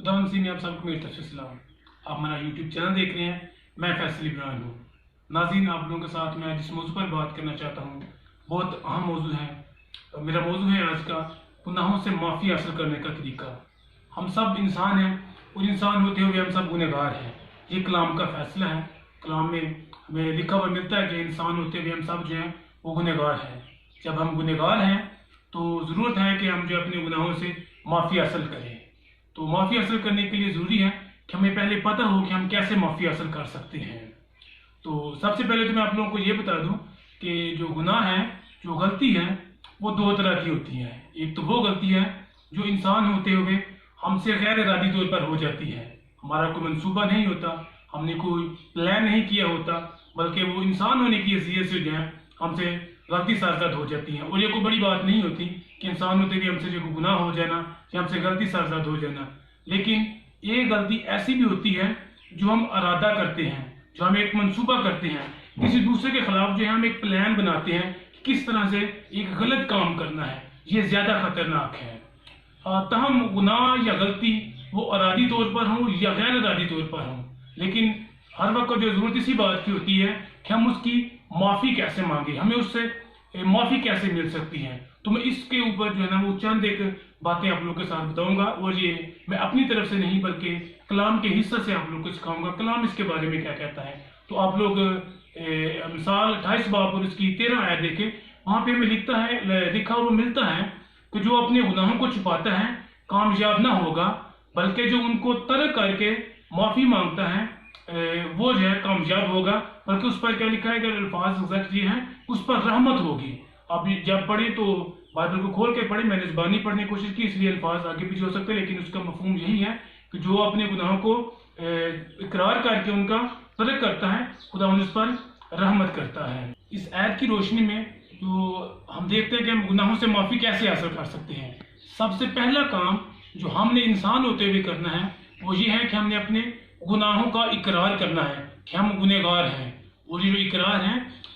खुदा में आप सबको मेरी तरफ से सलाम। आप हमारा यूट्यूब चैनल देख रहे हैं, मैं फैसल इब्राहिम हूँ। नाज़रीन, आप लोगों के साथ मैं जिस मौजू पर बात करना चाहता हूँ बहुत अहम मौजू है। मेरा मौजू है आज का गुनाहों से माफ़ी हासिल करने का तरीका। हम सब इंसान हैं और इंसान होते हुए हम सब गुनहगार हैं। ये कलाम का फैसला है। कलाम में हमें लिखा हुआ मिलता है कि इंसान होते हुए हम सब जो हैं वो गुनहगार हैं। जब हम गुनहगार हैं तो ज़रूरत है कि हम जो अपने गुनाहों से माफ़ी हासिल करें। तो माफ़ी हासिल करने के लिए ज़रूरी है कि हमें पहले पता हो कि हम कैसे माफ़ी हासिल कर सकते हैं। तो सबसे पहले तो मैं आप लोगों को ये बता दूं कि जो गुनाह है, जो गलती है, वो दो तरह की होती है। एक तो वो गलती है जो इंसान होते हुए हमसे गैर इरादी तौर पर हो जाती है। हमारा कोई मंसूबा नहीं होता, हमने कोई प्लान नहीं किया होता, बल्कि वो इंसान होने की हैसियत से जो है हमसे गलती सारजाद हो जाती हैं। और ये कोई बड़ी बात नहीं होती कि इंसान होते हुए हमसे जो गुनाह हो जाना या हमसे गलती सारजाद हो जाना। लेकिन ये गलती ऐसी भी होती है जो हम इरादा करते हैं, जो हम एक मंसूबा करते हैं, किसी दूसरे के खिलाफ जो है हम एक प्लान बनाते हैं कि किस तरह से एक गलत काम करना है। ये ज़्यादा खतरनाक है। तहम गुनाह या गलती वो इरादी तौर पर हो या गैर इरादी तौर पर हो, लेकिन हर वक्त जो ज़रूरत इसी बात की होती है कि हम उसकी माफ़ी कैसे मांगे, हमें उससे माफ़ी कैसे मिल सकती है। तो मैं इसके ऊपर जो है ना वो चंद एक बातें आप लोगों के साथ बताऊंगा, और ये मैं अपनी तरफ से नहीं बल्कि कलाम के हिस्से से आप लोगों को सिखाऊंगा कलाम इसके बारे में क्या कहता है। तो आप लोग मिसाल 28 बाब और इसकी 13 आयत देखें। वहाँ पे हमें लिखा हुआ मिलता है कि जो अपने गुनाहों को छुपाता है कामयाब ना होगा, बल्कि जो उनको तर्क करके माफ़ी मांगता है वो जो है कामयाब होगा। बल्कि उस पर क्या लिखा है कि अल्फाज एग्जैक्ट ये हैं, उस पर रहमत होगी। आप जब पढ़े तो बाइबल को खोल के पढ़े। मैंने ज़बानी पढ़ने की कोशिश की, इसलिए अल्फाज आगे पीछे हो सकते हैं, लेकिन उसका मफहूम यही है कि जो अपने गुनाहों को इकरार करके उनका तर्क करता है, खुदा उस पर रहमत करता है। इस आयत की रोशनी में तो हम देखते हैं कि हम गुनाहों से माफ़ी कैसे हासिल कर सकते हैं। सबसे पहला काम जो हमने इंसान होते हुए करना है वो ये है कि हमने अपने गुनाहों का इकरार करना है कि हम गुनहगार हैं। और ये जो इकरार है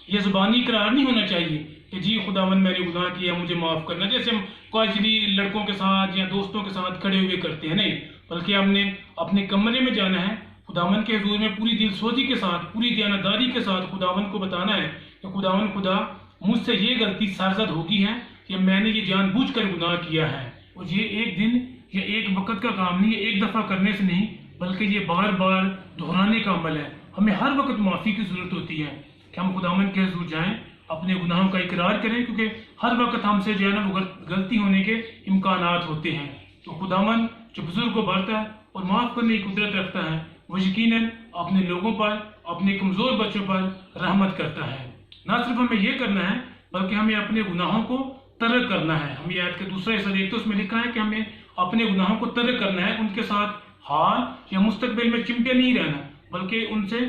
ये ज़ुबानी इकरार नहीं होना चाहिए कि जी खुदावन मैंने गुनाह किया, मुझे माफ़ करना, जैसे हम कॉलेजी लड़कों के साथ या दोस्तों के साथ खड़े हुए करते हैं। नहीं, बल्कि हमने अपने कमरे में जाना है, खुदावन के हुजूर में पूरी दिलसोजी के साथ, पूरी दयानतदारी के साथ खुदावन को बताना है कि खुदावन खुदा मुझसे ये गलती सारज़द होगी है कि मैंने ये जानबूझकर गुनाह किया है। और ये एक दिन या एक वक्त का काम नहीं है, एक दफ़ा करने से नहीं, बल्कि ये बार बार दोहराने का अमल है। हमें हर वक्त माफ़ी की ज़रूरत होती है कि हम खुदावन के हुजूर जाएं, अपने गुनाहों का इकरार करें, क्योंकि हर वक्त हमसे जो है ना वो गलती होने के इम्कानात होते हैं। तो खुदावन जो बुजुर्ग को भरता है और माफ़ करने की कुदरत रखता है, वो यकीनन अपने लोगों पर, अपने कमज़ोर बच्चों पर रहमत करता है। ना सिर्फ हमें ये करना है बल्कि हमें अपने गुनाहों को तर्क करना है। हम याद के दूसरा हिस्सा देखते उसमें लिखा है कि हमें अपने गुनाहों को तर्क करना है, उनके साथ हाल या मुस्तकबिल में चिमटे नहीं रहना, बल्कि उनसे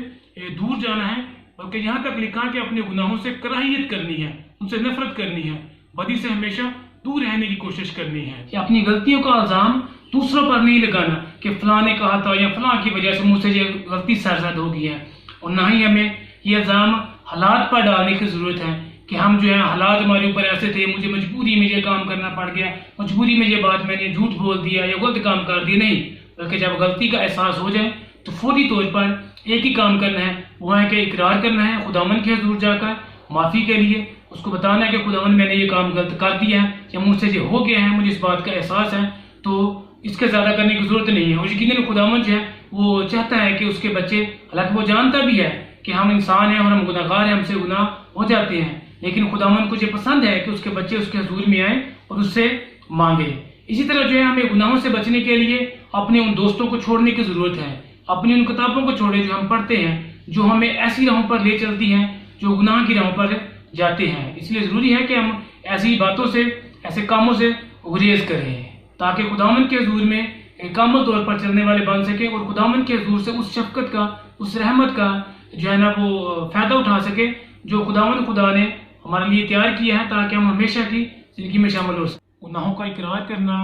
दूर जाना है। बल्कि यहाँ तक लिखा है कि अपने गुनाहों से कराहियत करनी है, उनसे नफरत करनी है, बदी से हमेशा दूर रहने की कोशिश करनी है। कि अपनी गलतियों का इल्जाम दूसरों पर नहीं लगाना कि फलां ने कहा था या फलां की वजह से मुझसे ये गलती सरजद हो गई है। और ना ही हमें ये इल्जाम हालात पर डालने की ज़रूरत है कि हम जो है हालात हमारे ऊपर ऐसे थे, मुझे मजबूरी में ये काम करना पड़ गया, मजबूरी में ये बात मैंने झूठ बोल दिया या गलत काम कर दिया। नहीं, बल्कि जब गलती का एहसास हो जाए तो फौरी तौर पर एक ही काम करना है, वो है कि इकरार करना है खुदावन के हुजूर जाकर माफ़ी के लिए। उसको बताना है कि खुदावन मैंने ये काम गलत कर दिया है या मुझसे ये हो गया है, मुझे इस बात का एहसास है, तो इसके ज़्यादा करने की ज़रूरत नहीं है। और यकीनन खुदावन जो है वो चाहता है कि उसके बच्चे, हालांकि वो जानता भी है कि हम इंसान हैं और हम गुनाहगार हैं, हमसे गुनाह हो जाते हैं, लेकिन खुदावन को ये पसंद है कि उसके बच्चे उसके हुजूर में आए और उससे मांगे। इसी तरह जो है हमें गुनाहों से बचने के लिए अपने उन दोस्तों को छोड़ने की ज़रूरत है, अपनी उन किताबों को छोड़े जो हम पढ़ते हैं, जो हमें ऐसी राहों पर ले चलती हैं जो गुनाह की राहों पर जाते हैं। इसलिए ज़रूरी है कि हम ऐसी बातों से, ऐसे कामों से गुरेज करें ताकि खुदावन के हुजूर में कामल तौर पर चलने वाले बन सके और खुदावन के हुजूर से उस शफकत का, उस रहमत का जो है ना वो फ़ायदा उठा सके जो खुदावन खुदा ने हमारे लिए तैयार किया है, ताकि हम हमेशा की ज़िंदगी में शामिल हो सकें। गुनाहों का इकरार करना,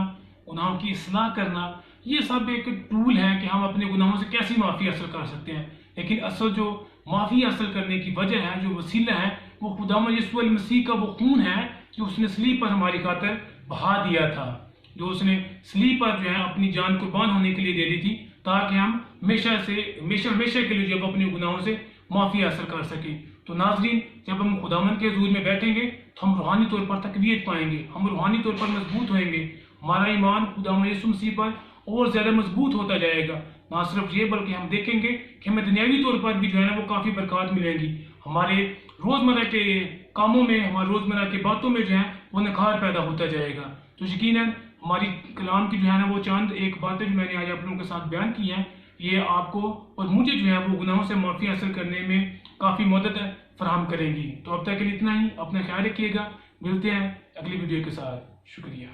गुनाहों की इस्लाह करना, ये सब एक टूल है कि हम अपने गुनाहों से कैसी माफ़ी हासिल कर सकते हैं। लेकिन असल जो माफ़ी हासिल करने की वजह है, जो वसीला है, वो खुदावंद यीशु मसीह का वो खून है जो उसने सलीब पर हमारी खातिर बहा दिया था। جو اس نے سلیپ پر جو ہے اپنی جان قربان ہونے کے لیے دے دی تھی، تاکہ ہم ہمیشہ کے لیے جب اپنے گناہوں سے معافی حاصل کر سکیں۔ تو ناظرین، جب ہم خداوند کے حضور میں بیٹھیں گے تو ہم روحانی طور پر تقویت پائیں گے، ہم روحانی طور پر مضبوط ہوئیں گے، ہمارا ایمان خداوند یسوع مسیح پر اور زیادہ مضبوط ہوتا جائے گا۔ نہ صرف یہ بلکہ ہم دیکھیں گے کہ ہمیں دنیاوی طور پر بھی جو ہے نا وہ کافی برکات ملیں گی، ہمارے روزمرہ کے کاموں میں، ہمارے روزمرہ کی باتوں میں جو ہے وہ نکھار پیدا ہوتا جائے گا۔ تو یقیناً ہماری کلام کی جو ہے نا وہ چند ایک باتیں جو میں نے آج آپ لوگوں کے ساتھ بیان کی ہیں، یہ آپ کو اور مجھے جو ہے وہ گناہوں سے معافی حاصل کرنے میں کافی مدد فراہم کریں گی۔ تو اب تک کے لیے اتنا ہی، اپنا خیال رکھیے گا، ملتے ہیں اگلی ویڈیو کے ساتھ، شکریہ۔